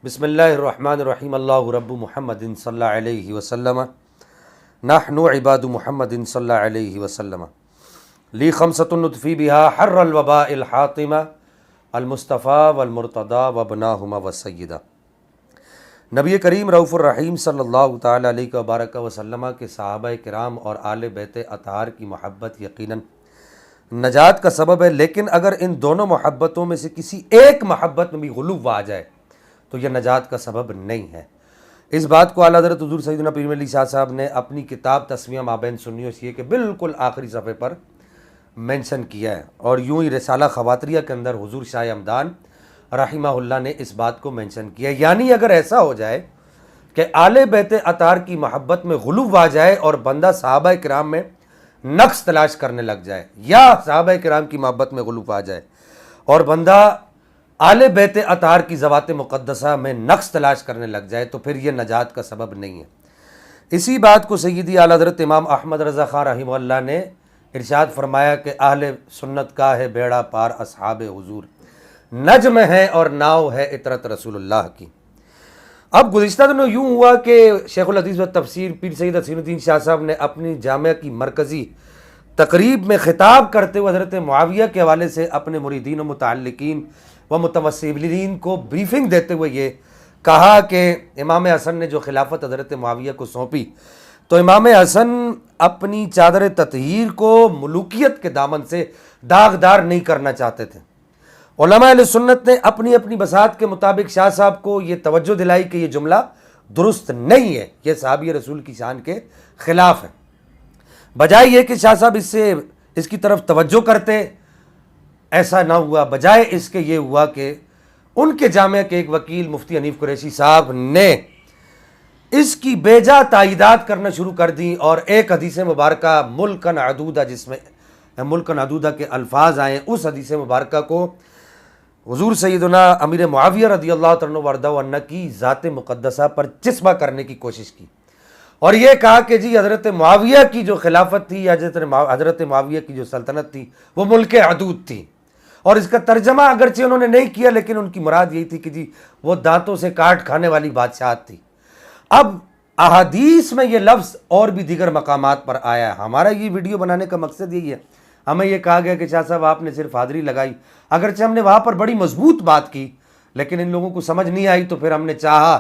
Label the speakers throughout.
Speaker 1: بسم اللہ الرحمن الرحیم اللہ رب محمد صلی اللہ علیہ وسلم نحن عباد محمد صلی اللہ علیہ وسلم لی خمسۃ نطفی بہا حر الوباء الحاطمہ المصطفیٰ والمرتضیٰ وابناہما والسیدہ۔ نبی کریم رؤوف الرحیم صلی اللہ تعالیٰ علیہ وبارک وسلم کے صحابہ کرام اور آل بیت اطہار کی محبت یقیناً نجات کا سبب ہے، لیکن اگر ان دونوں محبتوں میں سے کسی ایک محبت میں بھی غلو آ جائے تو یہ نجات کا سبب نہیں ہے۔ اس بات کو اعلیٰ حضرت حضور سیدنا پیر علی شاہ صاحب نے اپنی کتاب تسمیہ مابین سنیوں سے کے بالکل آخری صفحے پر مینشن کیا ہے، اور یوں ہی رسالہ خواتریہ کے اندر حضور شاہ ہمدان رحمہ اللہ نے اس بات کو مینشن کیا ہے۔ یعنی اگر ایسا ہو جائے کہ آل بیت اطہار کی محبت میں غلو آ جائے اور بندہ صحابہ کرام میں نقص تلاش کرنے لگ جائے، یا صحابہ کرام کی محبت میں غلو آ جائے اور بندہ آل بیت اطہار کی ذوات مقدسہ میں نقص تلاش کرنے لگ جائے تو پھر یہ نجات کا سبب نہیں ہے۔ اسی بات کو سیدی اعلیٰ حضرت امام احمد رضا خان رحمہ اللہ نے ارشاد فرمایا کہ اہل سنت کا ہے بیڑا پار اصحاب حضور، نجم ہے اور ناؤ ہے اطرت رسول اللہ کی۔ اب گزشتہ دنوں یوں ہوا کہ شیخ الحدیث و تفسیر پیر سید حسین الدین شاہ صاحب نے اپنی جامعہ کی مرکزی تقریب میں خطاب کرتے ہوئے حضرت معاویہ کے حوالے سے اپنے مریدین و متعلقین و متوسلین کو بریفنگ دیتے ہوئے یہ کہا کہ امام حسن نے جو خلافت حضرت معاویہ کو سونپی تو امام حسن اپنی چادر تطہیر کو ملوکیت کے دامن سے داغدار نہیں کرنا چاہتے تھے۔ علماء اہل سنت نے اپنی اپنی بساط کے مطابق شاہ صاحب کو یہ توجہ دلائی کہ یہ جملہ درست نہیں ہے، یہ صحابی رسول کی شان کے خلاف ہے۔ بجائے یہ کہ شاہ صاحب اس کی طرف توجہ کرتے، ایسا نہ ہوا، بجائے اس کے یہ ہوا کہ ان کے جامعہ کے ایک وکیل مفتی حنیف قریشی صاحب نے اس کی بے جا تائیدات کرنا شروع کر دی، اور ایک حدیث مبارکہ ملکن عدودہ، جس میں ملکن عدودہ کے الفاظ آئے، اس حدیث مبارکہ کو حضور سیدنا امیر معاویہ رضی اللہ عنہ وارضہ عنہ کی ذات مقدسہ پر چسپاں کرنے کی کوشش کی، اور یہ کہا کہ جی حضرت معاویہ کی جو خلافت تھی، حضرت معاویہ کی جو سلطنت تھی وہ ملک عدود تھی، اور اس کا ترجمہ اگرچہ انہوں نے نہیں کیا لیکن ان کی مراد یہی تھی کہ جی وہ دانتوں سے کاٹ کھانے والی بادشاہت تھی۔ اب احادیث میں یہ لفظ اور بھی دیگر مقامات پر آیا ہے۔ ہمارا یہ ویڈیو بنانے کا مقصد یہی ہے، ہمیں یہ کہا گیا کہ شاہ صاحب آپ نے صرف حاضری لگائی، اگرچہ ہم نے وہاں پر بڑی مضبوط بات کی لیکن ان لوگوں کو سمجھ نہیں آئی، تو پھر ہم نے چاہا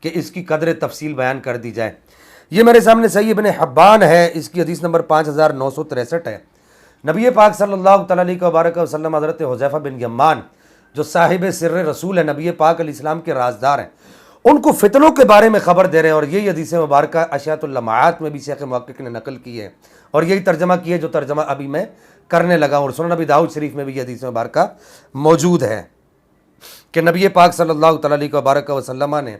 Speaker 1: کہ اس کی قدر تفصیل بیان کر دی جائے۔ یہ میرے سامنے صحیح ابن حبان ہے، اس کی حدیث نمبر 5963 ہے۔ نبی پاک صلی اللہ تعالیٰ علیہ وبارک وسلم حضرت حذیفہ بن یمان جو صاحب سر رسول ہے، نبی پاک علیہ السلام کے رازدار ہیں، ان کو فتنوں کے بارے میں خبر دے رہے ہیں، اور یہی حدیث مبارکہ اشیاۃ اللمعات میں بھی شیخ محقق نے نقل کی ہے، اور یہی ترجمہ کی ہے جو ترجمہ ابھی میں کرنے لگا ہوں، اور سنن ابی داؤد شریف میں بھی یہ حدیث مبارکہ موجود ہے کہ نبی پاک صلی اللہ تعالیٰ علیہ وبارک وسلم نے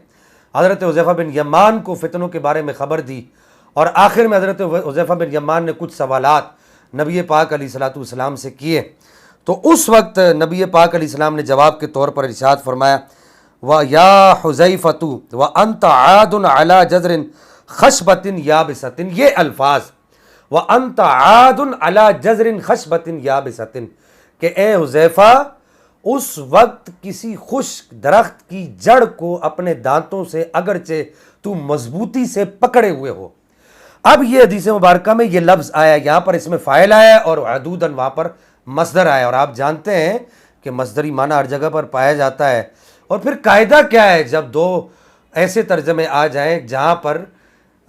Speaker 1: حضرت حذیفہ بن یمان کو فتنوں کے بارے میں خبر دی، اور آخر میں حضرت حذیفہ بن یمان نے کچھ سوالات نبی پاک علیہ السلام سے کیے، تو اس وقت نبی پاک علیہ السلام نے جواب کے طور پر ارشاد فرمایا وَيَا حُذَيْفَةُ وَأَنْتَ عَادٌ عَلَى جَذْرٍ خَشْبَةٍ يَابِسَةٍ، یہ الفاظ وَأَنْتَ عَادٌ عَلَى جَذْرٍ خَشْبَةٍ يَابِسَةٍ کہ اے حذیفہ اس وقت کسی خشک درخت کی جڑ کو اپنے دانتوں سے اگرچہ تو مضبوطی سے پکڑے ہوئے ہو۔ اب یہ حدیث مبارکہ میں یہ لفظ آیا، یہاں پر اس میں فاعل آیا اور عدوداً وہاں پر مصدر آیا، اور آپ جانتے ہیں کہ مصدری معنی ہر جگہ پر پایا جاتا ہے، اور پھر قاعدہ کیا ہے جب دو ایسے ترجمے آ جائیں جہاں پر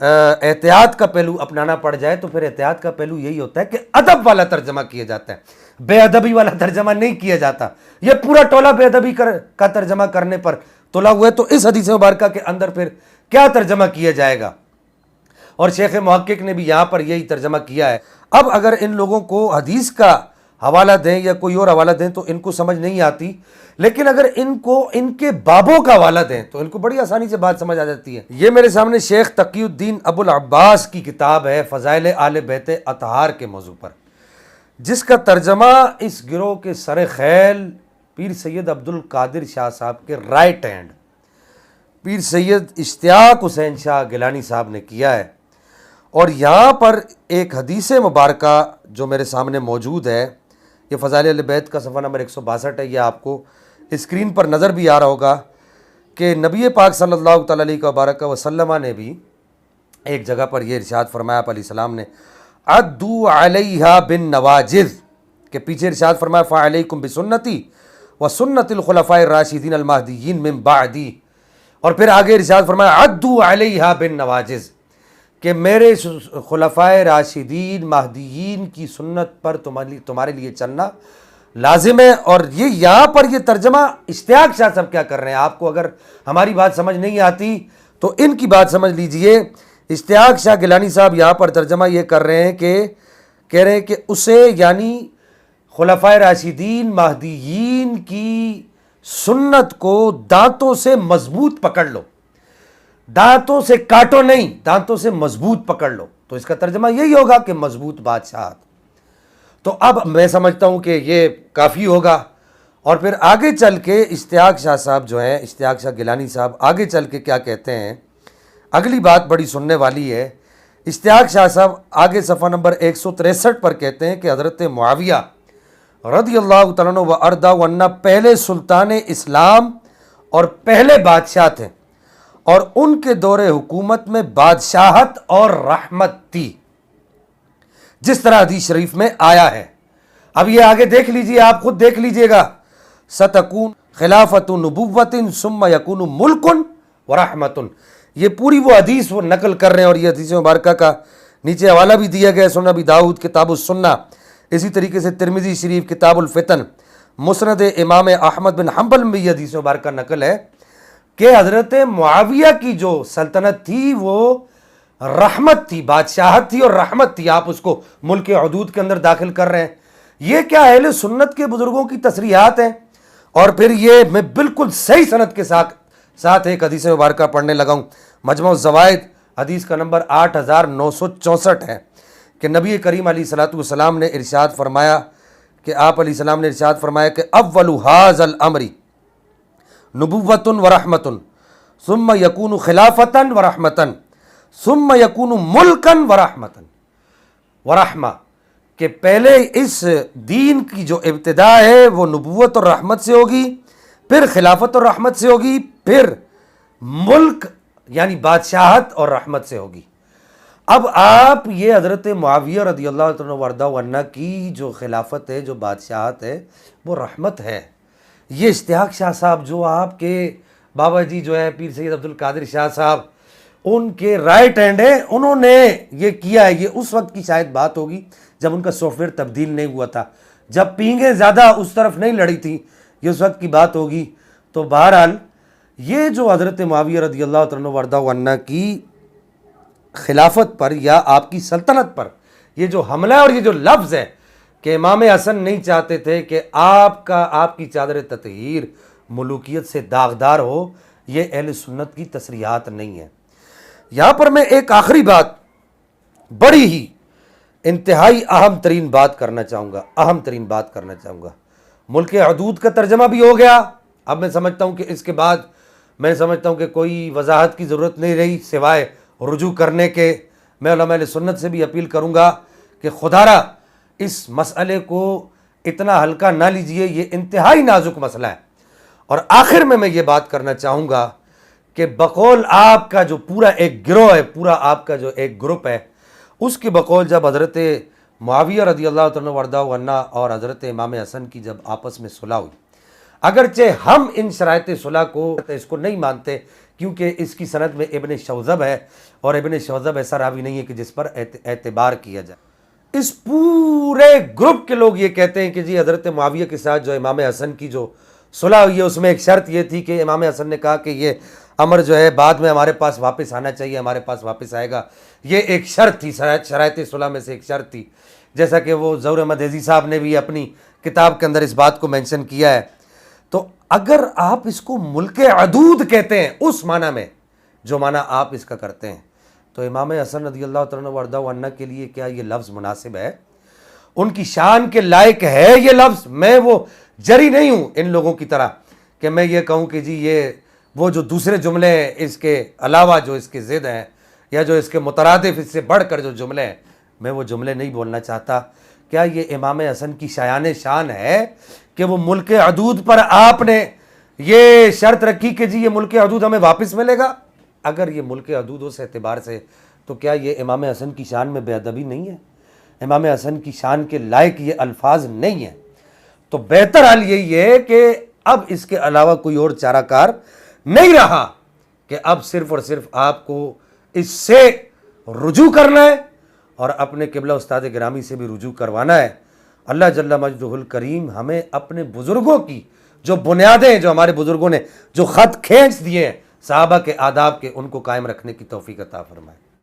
Speaker 1: احتیاط کا پہلو اپنانا پڑ جائے، تو پھر احتیاط کا پہلو یہی ہوتا ہے کہ ادب والا ترجمہ کیا جاتا ہے، بے ادبی والا ترجمہ نہیں کیا جاتا۔ یہ پورا ٹولہ بے ادبی کا ترجمہ کرنے پر تلا ہوا ہے، تو اس حدیث مبارکہ کے اندر پھر کیا ترجمہ کیا جائے گا، اور شیخ محقق نے بھی یہاں پر یہی ترجمہ کیا ہے۔ اب اگر ان لوگوں کو حدیث کا حوالہ دیں یا کوئی اور حوالہ دیں تو ان کو سمجھ نہیں آتی، لیکن اگر ان کو ان کے بابوں کا حوالہ دیں تو ان کو بڑی آسانی سے بات سمجھ آ جاتی ہے۔ یہ میرے سامنے شیخ تقی الدین ابو العباس کی کتاب ہے فضائل آل بیت اطہار کے موضوع پر، جس کا ترجمہ اس گروہ کے سر خیل پیر سید عبد القادر شاہ صاحب کے رائٹ ہینڈ پیر سید اشتیاق حسین شاہ گیلانی صاحب نے کیا ہے، اور یہاں پر ایک حدیث مبارکہ جو میرے سامنے موجود ہے، یہ فضائل اہل بیت کا صفحہ نمبر 162 ہے، یہ آپ کو اسکرین پر نظر بھی آ رہا ہوگا کہ نبی پاک صلی اللہ تعالیٰ علیہ وبارک وسلم نے بھی ایک جگہ پر یہ ارشاد فرمایا، آپ علیہ السلام نے عدو علیہا بالنواجذ، کہ پیچھے ارشاد فرمایا فعلیکم بسنتی وسنت الخلفاء الراشدین المہدیین من بعدی، اور پھر آگے ارشاد فرمایا عدو علیہا بالنواجذ، کہ میرے خلفاء راشدین مہدیین کی سنت پر تمہارے لیے چلنا لازم ہے۔ اور یہ یہاں پر یہ ترجمہ اشتیاق شاہ صاحب کیا کر رہے ہیں، آپ کو اگر ہماری بات سمجھ نہیں آتی تو ان کی بات سمجھ لیجئے۔ اشتیاق شاہ گیلانی صاحب یہاں پر ترجمہ یہ کر رہے ہیں کہ کہہ رہے ہیں کہ اسے یعنی خلفائے راشدین مہدیین کی سنت کو دانتوں سے مضبوط پکڑ لو، دانتوں سے کاٹو نہیں، دانتوں سے مضبوط پکڑ لو، تو اس کا ترجمہ یہی ہوگا کہ مضبوط بادشاہت۔ تو اب میں سمجھتا ہوں کہ یہ کافی ہوگا، اور پھر آگے چل کے اشتیاق شاہ صاحب جو ہیں، اشتیاق شاہ گیلانی صاحب آگے چل کے کیا کہتے ہیں، اگلی بات بڑی سننے والی ہے۔ اشتیاق شاہ صاحب آگے صفحہ نمبر 163 پر کہتے ہیں کہ حضرت معاویہ رضی اللہ تعالیٰ عنہ و ارضا عنہ پہلے سلطان اسلام اور پہلے بادشاہ تھے، اور ان کے دور حکومت میں بادشاہت اور رحمت تھی، جس طرح حدیث شریف میں آیا ہے۔ اب یہ آگے دیکھ لیجئے، آپ خود دیکھ لیجئے گا، ستکون خلافت نبوت ثم یکون ملک ورحمت، یہ پوری وہ حدیث وہ نقل کر رہے ہیں، اور یہ حدیث مبارکہ کا نیچے حوالہ بھی دیا گیا ہے، سنن ابی داؤد کتاب السنہ، اسی طریقے سے ترمذی شریف کتاب الفتن، مسند امام احمد بن حنبل میں یہ حدیث مبارکہ نقل ہے کہ حضرت معاویہ کی جو سلطنت تھی وہ رحمت تھی، بادشاہت تھی اور رحمت تھی، آپ اس کو ملک حدود کے اندر داخل کر رہے ہیں۔ یہ کیا اہل سنت کے بزرگوں کی تصریحات ہیں، اور پھر یہ میں بالکل صحیح سند کے ساتھ ایک حدیث مبارکہ پڑھنے لگا ہوں، مجمع الزوائد حدیث کا نمبر 8964 ہے، کہ نبی کریم علیہ الصلوۃ والسلام نے ارشاد فرمایا کہ آپ علیہ السلام نے ارشاد فرمایا کہ اول ھذا الامر نبوۃ ورحمۃ ثم یکون خلافۃ ورحمۃ ثم یکون ملکا ورحمہ، کہ پہلے اس دین کی جو ابتدا ہے وہ نبوت اور رحمت سے ہوگی، پھر خلافت اور رحمت سے ہوگی، پھر ملک یعنی بادشاہت اور رحمت سے ہوگی۔ اب آپ یہ حضرت معاویہ رضی اللہ عنہ وارضہ عنہ کی جو خلافت ہے، جو بادشاہت ہے، وہ رحمت ہے۔ یہ اشتیاق شاہ صاحب جو آپ کے بابا جی جو ہے پیر سید عبد القادر شاہ صاحب، ان کے رائٹ ہینڈ ہیں، انہوں نے یہ کیا ہے۔ یہ اس وقت کی شاید بات ہوگی جب ان کا سافٹ ویئر تبدیل نہیں ہوا تھا، جب پینگیں زیادہ اس طرف نہیں لڑی تھی، یہ اس وقت کی بات ہوگی۔ تو بہرحال یہ جو حضرت معاویہ رضی اللہ عنہ وارضہ عنہ کی خلافت پر یا آپ کی سلطنت پر یہ جو حملہ اور یہ جو لفظ ہے کہ امام حسن نہیں چاہتے تھے کہ آپ کی چادر تطہیر ملوکیت سے داغدار ہو، یہ اہل سنت کی تصریحات نہیں ہے۔ یہاں پر میں ایک آخری بات، بڑی ہی انتہائی اہم ترین بات کرنا چاہوں گا، ملک حدود کا ترجمہ بھی ہو گیا۔ اب میں سمجھتا ہوں کہ اس کے بعد میں سمجھتا ہوں کہ کوئی وضاحت کی ضرورت نہیں رہی سوائے رجوع کرنے کے۔ میں علماء اہل سنت سے بھی اپیل کروں گا کہ خدارہ اس مسئلے کو اتنا ہلکا نہ لیجئے، یہ انتہائی نازک مسئلہ ہے۔ اور آخر میں یہ بات کرنا چاہوں گا کہ بقول آپ کا جو پورا ایک گروہ ہے، پورا آپ کا جو ایک گروپ ہے، اس کے بقول جب حضرت معاویہ رضی اللہ عنہ وارضہ عنہ اور حضرت امام حسن کی جب آپس میں صلح ہوئی، اگرچہ ہم ان شرائط صلح کو اس کو نہیں مانتے کیونکہ اس کی سند میں ابن شوذب ہے، اور ابن شوذب ایسا راوی نہیں ہے کہ جس پر اعتبار کیا جائے۔ اس پورے گروپ کے لوگ یہ کہتے ہیں کہ جی حضرت معاویہ کے ساتھ جو امام حسن کی جو صلح ہوئی ہے اس میں ایک شرط یہ تھی کہ امام حسن نے کہا کہ یہ امر جو ہے بعد میں ہمارے پاس واپس آنا چاہیے، ہمارے پاس واپس آئے گا، یہ ایک شرط تھی، شرائط صلح میں سے ایک شرط تھی، جیسا کہ وہ ظہور احمد عزیز صاحب نے بھی اپنی کتاب کے اندر اس بات کو مینشن کیا ہے۔ تو اگر آپ اس کو ملک عدود کہتے ہیں اس معنی میں جو معنی آپ اس کا کرتے ہیں، تو امام حسن رضی اللہ عنہ وارضہ عنہ کے لیے کیا یہ لفظ مناسب ہے؟ ان کی شان کے لائق ہے یہ لفظ؟ میں وہ جری نہیں ہوں ان لوگوں کی طرح کہ میں یہ کہوں کہ جی یہ وہ جو دوسرے جملے ہیں اس کے علاوہ جو اس کے ضد ہیں یا جو اس کے مترادف اس سے بڑھ کر جو جملے ہیں، میں وہ جملے نہیں بولنا چاہتا۔ کیا یہ امام حسن کی شایان شان ہے کہ وہ ملک عدود پر آپ نے یہ شرط رکھی کہ جی یہ ملک حدود ہمیں واپس ملے گا. اگر یہ ملک حدود سے اعتبار سے تو کیا یہ امام حسن کی شان میں بے ادبی نہیں ہے؟ امام حسن کی شان کے لائق یہ الفاظ نہیں ہیں. تو بہتر حال یہی ہے کہ اب اس کے علاوہ کوئی اور چارہ کار نہیں رہا کہ اب صرف اور صرف آپ کو اس سے رجوع کرنا ہے اور اپنے قبلہ استاد گرامی سے بھی رجوع کروانا ہے. اللہ جل مجدہ الکریم ہمیں اپنے بزرگوں کی جو بنیادیں جو ہمارے بزرگوں نے جو خط کھینچ دیے ہیں صحابہ کے آداب کے، ان کو قائم رکھنے کی توفیق عطا فرمائے.